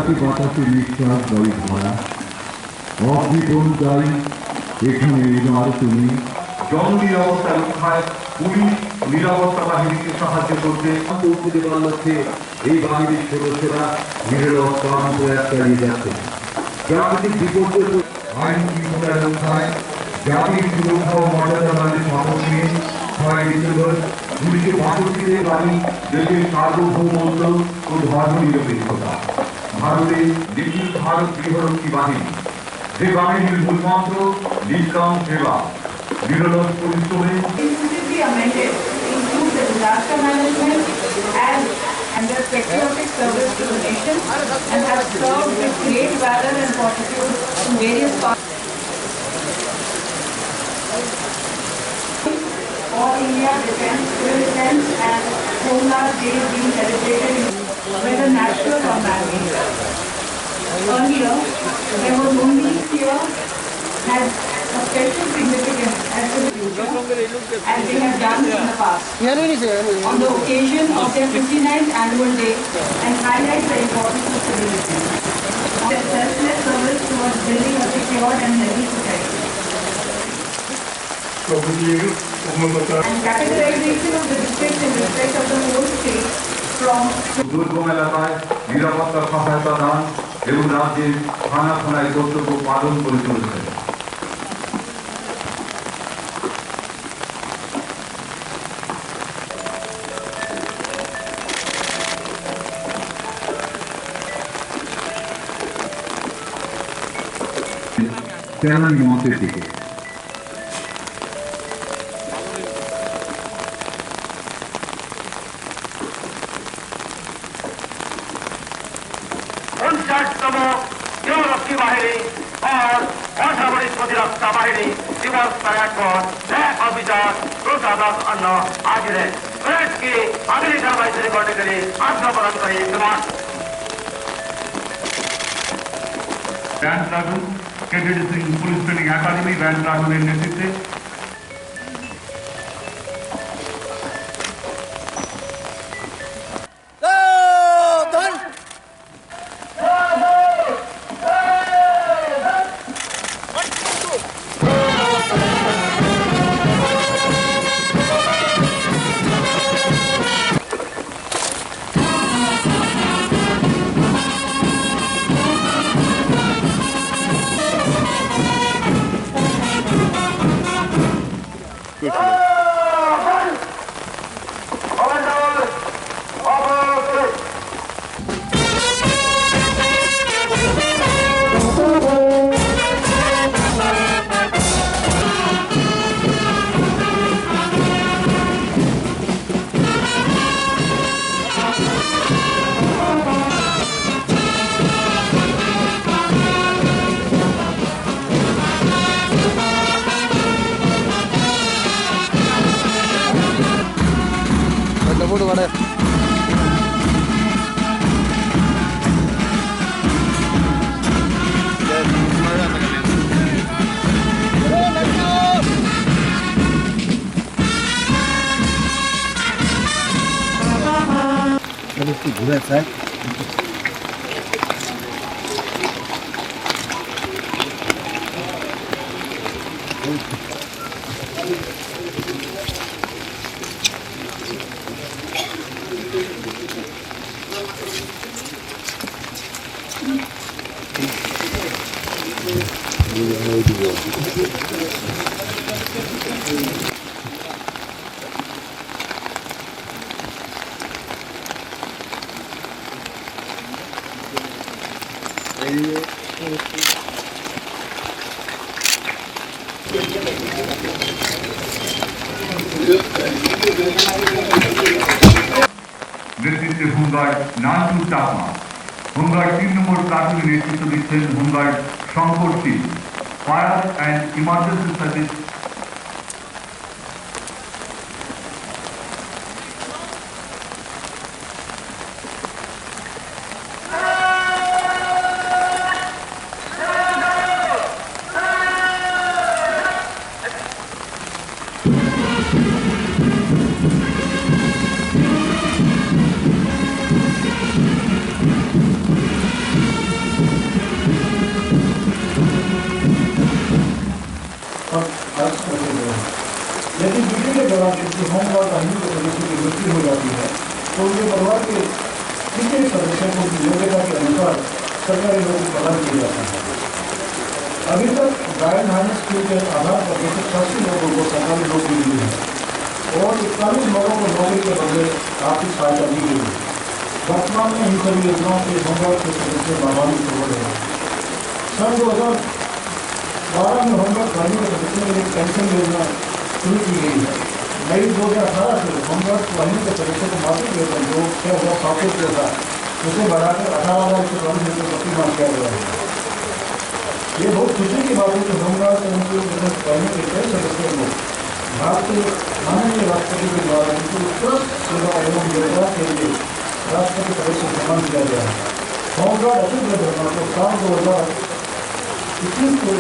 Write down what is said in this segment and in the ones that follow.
বাতাসে বাতাসে নিঃশ্বাস বায়ু ভরা অকৃপণ চাই এখানে এবার তুমি জননিরাপত্তা রক্ষায় পুলিশ নিরাপত্তা বাহিনীকে সাহায্য করতে পৌঁছে দেওয়ার লক্ষ্যে এই বাহিনীর সদস্যরা নিজের অক্লান্ত প্রয়াস চালিয়ে যাচ্ছে। প্রাকৃতিক বিপর্যয় আইন শৃঙ্খলা রক্ষায় জাতির সুরক্ষা ও মর্যাদা বাণীর শপথ নিয়ে 6 ডিসেম্বর 1962 বাণী দেশের সার্বভৌমত্ব ও ধর্ম নিরপেক্ষতা। ভারতে নিখিল ভারত গৃহরক্ষী বাহিনী, যে বাহিনীর মূলমন্ত্র নিষ্কাম সেবা, নিরলস পরিশ্রমে disaster management and their patriotic service to the nation and have served with great valor and fortitude in various parts. All India Defence, Civil Defence and Homeland Day being celebrated whether natural or man-made. Earlier, there was only fear had a special significance as they have done in the past. On the occasion of their 59th annual day and highlight the importance of civility, their selfless service towards building a secure and healthy society. And categorization of the district in respect of the whole state from দুর্গম এলাকায় নিরাপত্তা সহায়তা দান এবং রাজ্যের থানা থানায় কর্তব্য পালন করে চলেছে। তেরোই মতের দিকে गृहरक्षी बाहिनी और असामरिक प्रतिरक्षा बाहिनी दिवस परेड पर नए ऑफिसर प्रोत्साहन अन्न हाजिर है। परेड की अगली कार्रवाई शुरू करने के लिए आत्मप्रदान करें। Band dragon cadet police training academy band ড্রাগনের নেতৃত্বে ঘুরে স্যার নেতৃত্বে হোমগার্ড নানটু চাকমা, হোমগার্ড 3 নম্বর প্লাটুনের নেতৃত্ব দিচ্ছেন home guard Shankar Singh, fire and emergency service जांच करते हुए हैं। यदि ड्यूटी के दौरान किसी होमगार्ड कर्मी के सदस्य की मृत्यु हो जाती है तो उनके परिवार के किसी सदस्य को योग्यता के अनुसार सरकारी नौकरी प्रदान की जाती है। अभी तक गायन हार्नेस स्कूल के आधार पर 186 लोगों को सरकारी नौकरी मिली है और 41 लोगों को नौकरी के बदले आर्थिक सहायता दी गई है। वर्तमान में इन सभी योजनाओं के होमगार्ड के सदस्य लाभान्वित हो रहे हैं। सन 2012 में होमगार्ड कर्मी के सदस्यों के लिए पेंशन योजना शुरू की गई है। मई 2018 से होमगार्ड कर्मी के सदस्यों को मासिक वेतन जो 6,700 रुपये था उसे बढ़ाकर 18,140 रुपये प्रति माह किया गया है। ये बहुत खुशी की बात है कि होमगार्ड कर्मी के कई सदस्यों को भारत के माननीय राष्ट्रपति के द्वारा उनकी उत्कृष्ट सेवा एवं योगदान के लिए राष्ट्रपति पदक से सम्मान किया गया है। होमगार्ड अतुल को साल 2021 को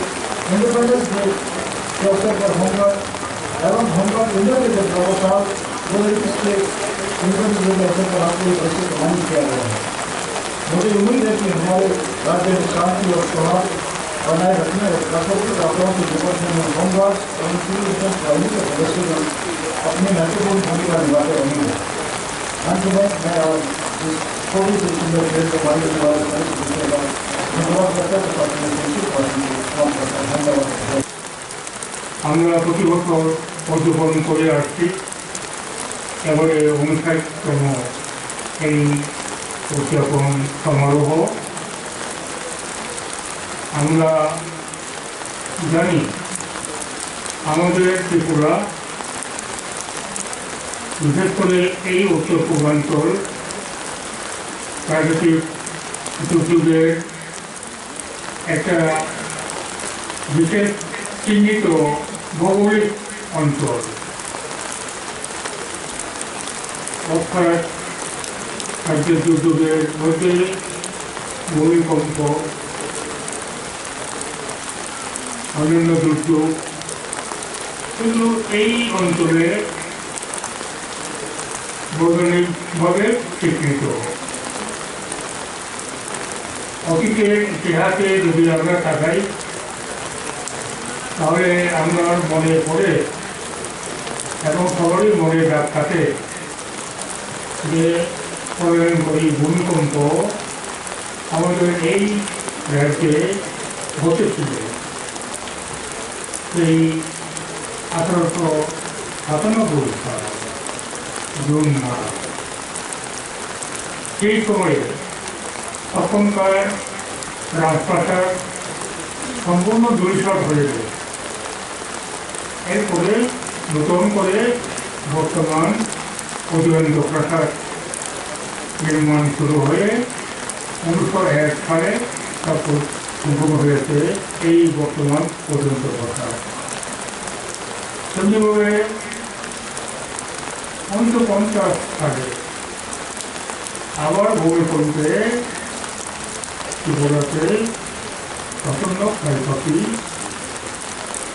इंडिपेंडेंस डे के अवसर पर होमगार्ड एवं होमगार्ड इंडिया के साल 2021 के इंडिपेंडेंस डे के अवसर पर आपको ये पदक से सम्मानित किया गया है। मुझे उम्मीद है कि हमारे राज्य में शांति और सौहार्द बनाए रखने और प्राकृतिक आपदाओं से निपटने में होमगार्ड एवं सिविल डिफेंस कर्मी के सदस्य अपनी महत्वपूर्ण भूमिका निभाते रहेंगे। अंत में मैं आज इस थोड़ी सी सुंदर खेल के बारे में धन्यवाद करता हूँ। धन्यवाद। আমরা প্রতি বছর পর্যবেক্ষণ করে আসছি। এবারে 59তম এই উদযাপন সমারোহ। আমরা জানি আমাদের ত্রিপুরা বিশেষ করে এই উত্তর পূর্বাঞ্চল প্রাকৃতিক দুর্যোগের একটা বিশেষ চিহ্নিত ভৌগোলিক অঞ্চল। অর্থাৎ খাদ্য দুর্যোগের মধ্যে ভূমিকম্প, অন্যান্য দুর্যোগ কিন্তু এই অঞ্চলে বৈজ্ঞানিকভাবে স্বীকৃত। অতীতের ইতিহাসে যদি আমরা তাকাই তাহলে আমরা মনে পড়ে এবং সবারই মনে দাগ থাকে যে প্রলয়ঙ্করী ভূমিকম্প আমাদের এই রাজ্যে ঘটেছিল সেই 1897 সাল জুন মাস। সেই সময়ে তখনকার রাজপ্রাসাদ সম্পূর্ণ দুর্বিষহ হয়ে গেছে। এরপরে নতুন করে বর্তমান অধিবেন্দ্র প্রাসাদ নির্মাণ শুরু হয়ে 1901 সালে তারপর সম্পূর্ণ হয়েছে এই বর্তমান অধিবেন্দ্র প্রাসাদ। সেমনিভাবে 1950 সালে আবার ভূমিকম্পে ত্রিপুরাতে প্রচণ্ড ক্ষয়ক্ষতি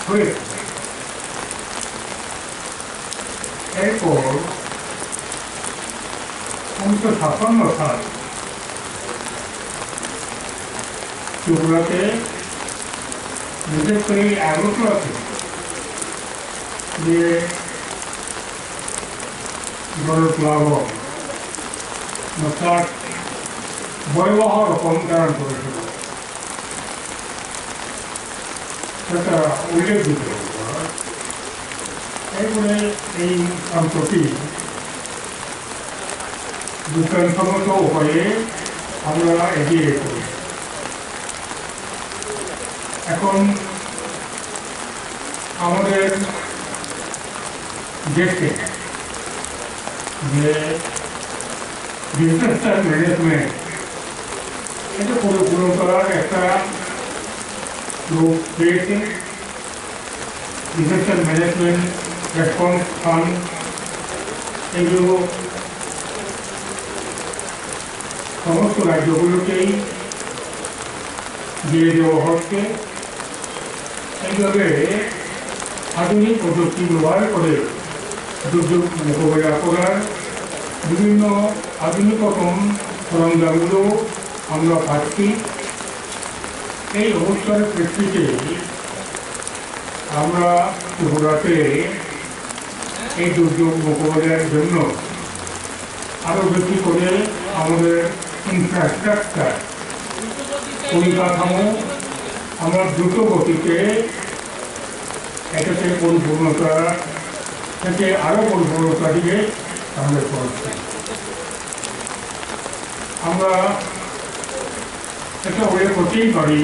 হয়েছে। এরপর 1957 সাল ত্রিপুরাতে বিশেষ করে আগরতলাতে যে জলপ্লাবন অর্থাৎ ভয়াবহ রকম ধারণ করেছিল সেটা উল্লেখযোগ্য। এরপরে এই সম্প্রতি বিজ্ঞানসম্মত উপায়ে আমরা এগিয়ে গেছি। এখন আমাদের দেশে যে ডিজাস্টার ম্যানেজমেন্ট এটা পরিপূরণ করার একটা রূপ পেয়েছে। ডিজাস্টার ম্যানেজমেন্ট রেসপন্স ফান্ড এগুলো সমস্ত রাজ্যগুলোকেই দিয়ে দেওয়া হচ্ছে। এইভাবে আধুনিক প্রযুক্তি ব্যবহার করে দুর্যোগ মোকাবিলা করার বিভিন্ন আধুনিকতম সরঞ্জামগুলো আমরা পাচ্ছি। এই অবস্থার প্রেক্ষিতে আমরা ত্রিপুরাতে এই দুর্যোগ মোকাবিলার জন্য আরও বেশি করে আমাদের ইনফ্রাস্ট্রাকচার পরিকাঠামো আমরা দ্রুত গতিতে এটাকে পরিপূর্ণতা থেকে আরও পরিপূর্ণতা দিকে আমাদের করছি। আমরা এটা উল্লেখ করতেই পারি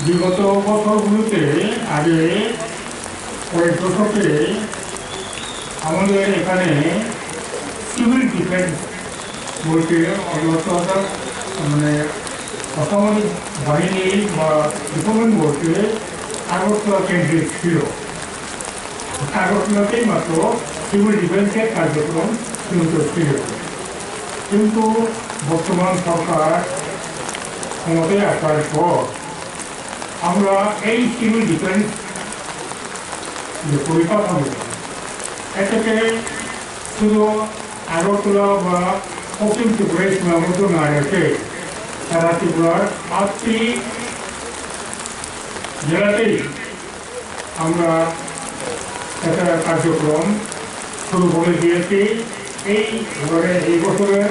বিগত বছরগুলোতে আগে কয়েক দশকে আমাদের এখানে সিভিল ডিফেন্স বলতে মানে অসামরিক বাহিনী বা ডিপার্টমেন্ট বলতে আগরতলা কেন্দ্রিক ছিল। আগরতলাতেই মাত্র সিভিল ডিফেন্সের কার্যক্রম কিন্তু ছিল, কিন্তু বর্তমান সরকার ক্ষমতায় আসার পর আমরা এই সিভিল ডিফেন্স যে পরিকাঠামো এটাকে শুধু আগরতলা বা পশ্চিম ত্রিপুরায় সীমাবদ্ধ না রেখে সারা ত্রিপুরার 8টি জেলাতেই আমরা একটা কার্যক্রম শুরু করে দিয়েছি। এই বছরের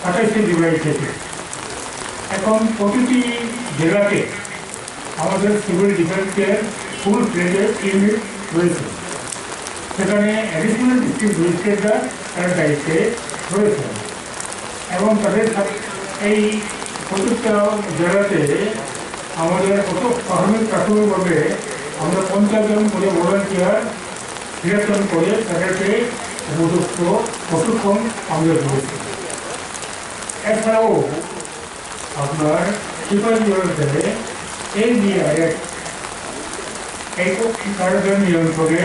28শে জুলাই থেকে এখন প্রতিটি জেলাতে আমাদের সিভিল ডিফেন্সের ফুল ফ্লেজের ইউনিট রয়েছে। সেখানে অ্যাডিশনাল ডিস্ট্রিক্ট ম্যাজিস্ট্রেটরা তার দায়িত্বে রয়েছে এবং তাদের এই প্রত্যেকটা জেলাতে আমাদের প্রাথমিকভাবে আমরা 50 জন করে ভলান্টিয়ার নির্বাচন করে তাদেরকে উপযুক্ত প্রশিক্ষণ আমাদের রয়েছে। এছাড়াও আপনার সিপাহীতে NDRF এই কার্যক্রম নিয়ন্ত্রণে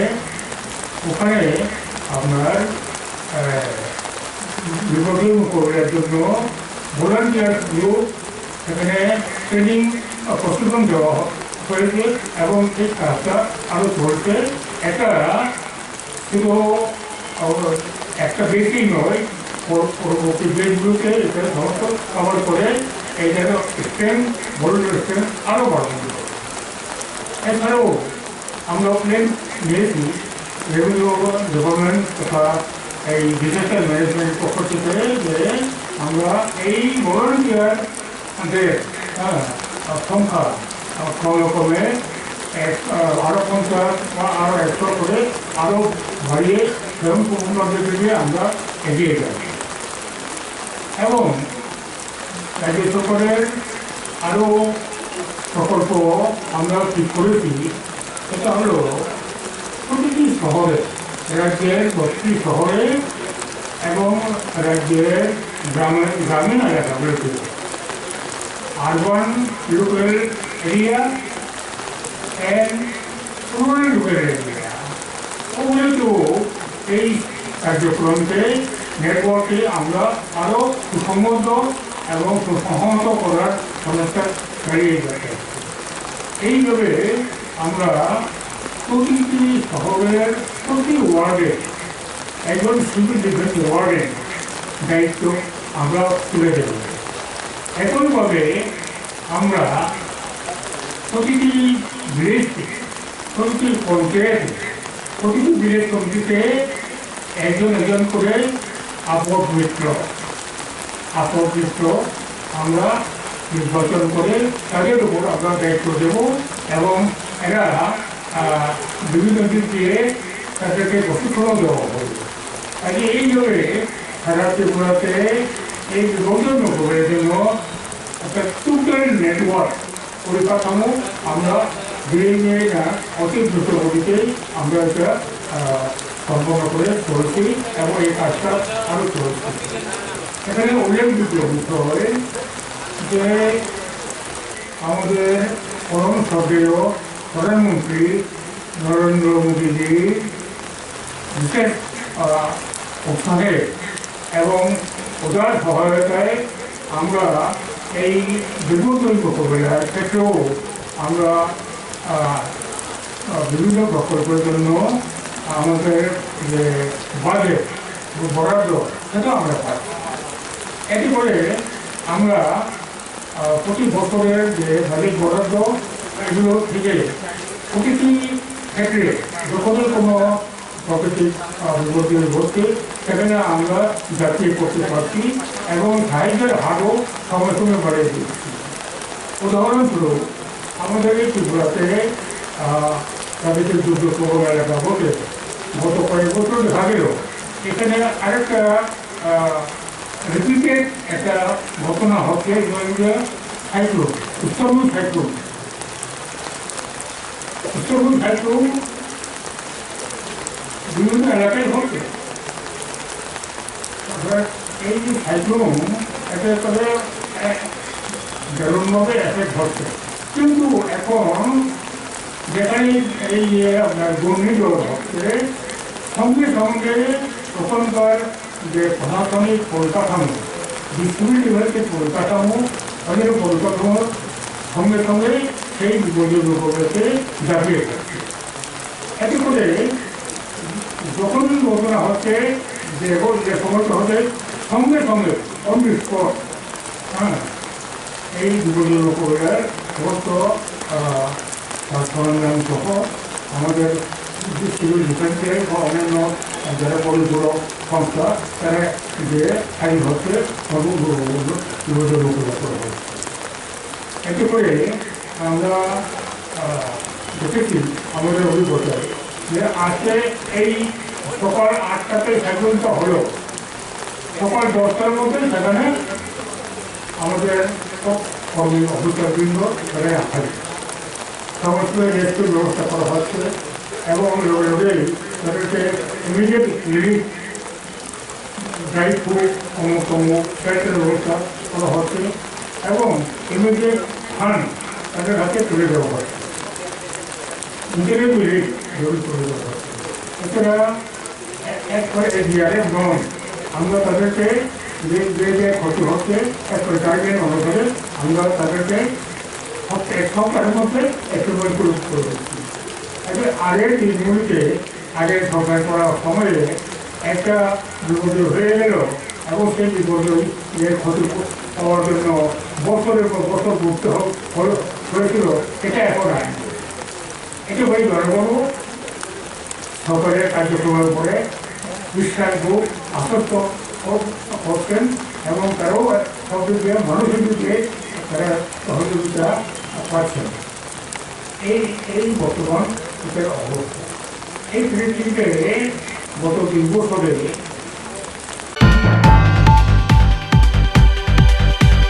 ওখানে আপনার বিপদের মোকাবিলার জন্য ভলান্টিয়ার গ্রুপ সেখানে ট্রেনিং প্রশিক্ষণ দেওয়া হয়েছে এবং এই কাজটা আরও চলছে। এটা শুধু একটা বেশি নয়, পরবর্তী দেশগুলোকে এখানে সমস্ত কভার করে এই জায়গায় স্ট্রেন্থ ভলান্টিয়ার স্ট্রেন্থ আরও বাড়ানো। এছাড়াও আমরা প্ল্যান নিয়েছি রেভিনিউ গভর্নমেন্ট তথা এই ডিজাস্টার ম্যানেজমেন্ট পক্ষ থেকে যে আমরা এই ভলান্টিয়ারদের সংখ্যা ক্রমে আরও 50 বা আরও 100 করে আরও বাড়িয়ে স্বয়ংসম্পূর্ণদের দিকে আমরা এগিয়ে যাই। এবং রাজ্য সরকারের আরও প্রকল্প আমরা ঠিক করেছি। সেটা হলো প্রতিটি শহরে, রাজ্যের 32 শহরে এবং রাজ্যের গ্রামীণ এলাকাগুলোতে urban local area and rural local area ওগুলোতেও এই কার্যক্রমকে নেটওয়ার্কে আমরা আরও সুসংহত এবং সুসংহত করার সমস্যা চালিয়ে যাচ্ছে। এইভাবে আমরা প্রতিটি শহরের প্রতি ওয়ার্ডে একজন সিভিল ডিফেন্স ওয়ার্ডের দায়িত্ব আমরা তুলে দেব। একইভাবে আমরা প্রতিটি ভিলেজকে, প্রতিটি পঞ্চায়েতে, প্রতিটি ভিলেজ কমিটিতে একজন করে আপদ মিত্র আমরা নির্বাচন করে তাদের উপর আমরা দায়িত্ব দেব এবং এরা বিভিন্ন দিক দিয়ে তাদেরকে প্রশিক্ষণ দেওয়া হবে। আজকে এইভাবে সারা ত্রিপুরাতে এই বিপর্যয় মোকাবিলার জন্য একটা টোটাল নেটওয়ার্ক পরিকাঠামো আমরা ধীরে ধীরে অতি দ্রুত গতিতে আমরা এটা সম্পন্ন করে চলছি এবং এই কাজটা আরও চলছে। এখানে উল্লেখযোগ্য বিষয় যে আমাদের পরম শ্রদ্ধেয় প্রধানমন্ত্রী নরেন্দ্র মোদীজি বিশেষ উৎসাহে এবং উদার সহায়তায় আমরা এই বিপর্যয় মোকাবিলার ক্ষেত্রেও আমরা বিভিন্ন প্রকল্পের জন্য আমাদের যে বাজেট বরাদ্দ সেটা আমরা পাই। এটি করে আমরা প্রতি বছরের যে বাজেট বরাদ্দ এগুলো থেকে প্রতিটি ক্ষেত্রে যখনই কোনো প্রাকৃতিক বিপর্যয় ঘটছে সেখানে আমরা জাতীয় করতে পারছি এবং সাহায্যের হারও সঙ্গে সঙ্গে বাড়িয়ে দিচ্ছি। উদাহরণস্বরূপ আমাদের এই ত্রিপুরাতে প্রাকৃতিক দুর্যোগ প্রবণ এলাকা বলতে গত কয়েক বছর দেখা গেল এখানে আরেকটা রিপিটেড একটা ঘটনা হচ্ছে cyclone, Uttarbanga cyclone. Uttarbanga cyclone বিভিন্ন এলাকায় হচ্ছে। এই যে সাইক্লোন এটা করে দারুণভাবে এফেক্ট হচ্ছে, কিন্তু এখন যেখানে এই আপনার ঘূর্ণিঝড় হচ্ছে সঙ্গে সঙ্গে তখনকার যে প্রশাসনিক পরিকাঠামো, ডিস্ট্রিবিউটিভ যে পরিকাঠামো, ওদের পরিকাঠামোর সঙ্গে সঙ্গে সেই বিপর্যয় উপকূলকে জাগিয়ে যাচ্ছে। এতে করে যখন ঘটনা হচ্ছে যে সময়টা হচ্ছে সঙ্গে সঙ্গে অন দি স্পট এই বিপর্যয় উপকূলের সমস্ত সরঞ্জাম সহ আমাদের সিভিল ডিফেন্সের বা অন্যান্য যারা বড় বড় সংস্থা তারা যে আইন হচ্ছে বিপর্যয় উপকূল করা হচ্ছে। এতে করে আমরা দেখেছি আমাদের অভিজ্ঞতায় যে আজকে এই সকাল 8টাতে সাইক্লোনটা হলো, সকাল 10টার মধ্যে সেখানে আমাদের সব কর্মী অফিসারবৃন্দ সেখানে আসে, সমস্ত রেস্টের ব্যবস্থা করা হচ্ছে এবং লগে লগেই তাদেরকে ইমিডিয়েট রিলিফ, ড্রাই ফুড, অমুক তমুক সেটার ব্যবস্থা করা হচ্ছে এবং ইমিডিয়েট ফান্ড তাদের হাতে তুলে দেওয়া হচ্ছে, ইন্টারনেট রিলিফ তুলে দেওয়া হচ্ছে। এছাড়া একবারে এডিআরএফ নয়, আমরা তাদেরকে যে যে ক্ষতি হচ্ছে একবারে গাইডলাইন অনুসারে আমরা তাদেরকে এক সপ্তাহের মধ্যে একেবারে করে দিচ্ছি। আগের দিনগুলিতে আগের সরকার করার সময়ে একটা বিপর্যয় হয়ে গেল এবং সেই বিপর্যয়ের ক্ষতি পাওয়ার জন্য বছরের পর বছর ঘুরতে হয়েছিল, এটা এখন আইন। এটা ভাই জনগণ সরকারের কার্যক্রমের উপরে বিশ্বাস খুব আশ্বস্ত করছেন এবং তারাও সব দিকে মানুষের দিকে তারা সহযোগিতা পাচ্ছেন। এই বর্তমান অবস্থা এই পৃথিবীতে গত 2 বছরে